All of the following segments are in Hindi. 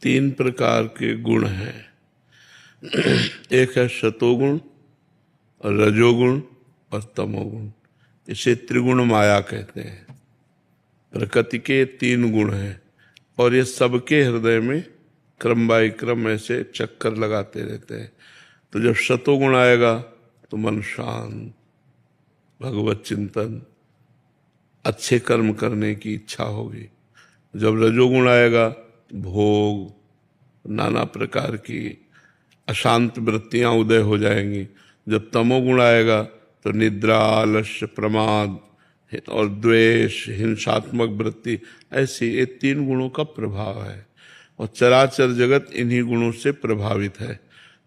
तीन प्रकार के गुण हैं। एक है सतोगुण और रजोगुण और तमोगुण। इसे त्रिगुण माया कहते हैं। प्रकृति के तीन गुण हैं और ये सबके हृदय में क्रम बाय क्रम ऐसे चक्कर लगाते रहते हैं। तो जब सतोगुण आएगा तो मन शांत, भगवत चिंतन, अच्छे कर्म करने की इच्छा होगी। जब रजोगुण आएगा भोग, नाना प्रकार की अशांत वृत्तियां उदय हो जाएंगी। जब तमोगुण आएगा तो निद्रा, आलस्य, प्रमाद और द्वेष, हिंसात्मक वृत्ति, ऐसी ये तीन गुणों का प्रभाव है। और चराचर जगत इन्हीं गुणों से प्रभावित है।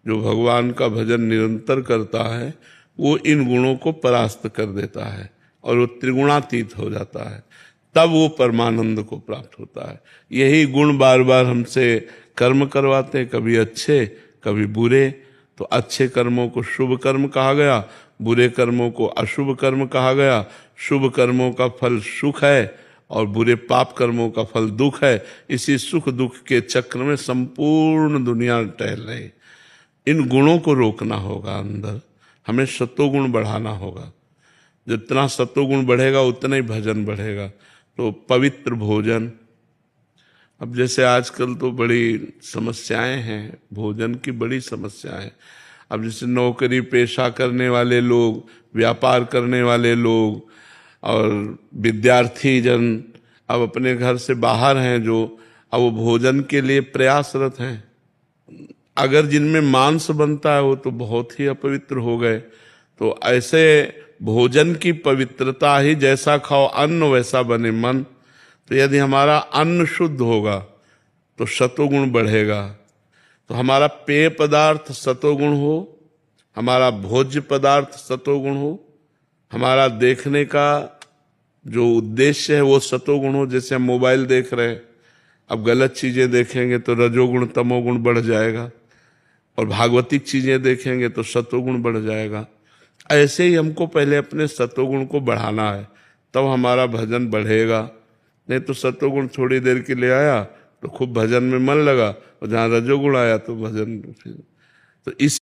जो भगवान का भजन निरंतर करता है वो इन गुणों को परास्त कर देता है और वो त्रिगुणातीत हो जाता है। तब वो परमानंद को प्राप्त होता है। यही गुण बार बार हमसे कर्म करवाते हैं, कभी अच्छे कभी बुरे। तो अच्छे कर्मों को शुभ कर्म कहा गया, बुरे कर्मों को अशुभ कर्म कहा गया। शुभ कर्मों का फल सुख है और बुरे पाप कर्मों का फल दुख है। इसी सुख दुख के चक्र में संपूर्ण दुनिया टहल रही। इन गुणों को रोकना होगा। अंदर हमें सतोगुण बढ़ाना होगा। जितना सतोगुण बढ़ेगा उतना ही भजन बढ़ेगा। तो पवित्र भोजन, अब जैसे आजकल तो बड़ी समस्याएं हैं, भोजन की बड़ी समस्याएं। अब जैसे नौकरी पेशा करने वाले लोग, व्यापार करने वाले लोग और विद्यार्थी जन अब अपने घर से बाहर हैं, जो अब वो भोजन के लिए प्रयासरत हैं। अगर जिनमें मांस बनता है वो तो बहुत ही अपवित्र हो गए। तो ऐसे भोजन की पवित्रता ही, जैसा खाओ अन्न वैसा बने मन। तो यदि हमारा अन्न शुद्ध होगा तो सतोगुण बढ़ेगा। तो हमारा पेय पदार्थ सतोगुण हो, हमारा भोज्य पदार्थ सतोगुण हो, हमारा देखने का जो उद्देश्य है वो सतोगुण हो। जैसे हम मोबाइल देख रहे हैं, अब गलत चीजें देखेंगे तो रजोगुण तमोगुण बढ़ जाएगा, और भागवतिक चीजें देखेंगे तो सतोगुण बढ़ जाएगा। ऐसे ही हमको पहले अपने सतोगुण को बढ़ाना है, तब हमारा भजन बढ़ेगा। नहीं तो सतोगुण थोड़ी देर के लिए आया तो खूब भजन में मन लगा, और जहाँ रजोगुण आया तो भजन। तो इस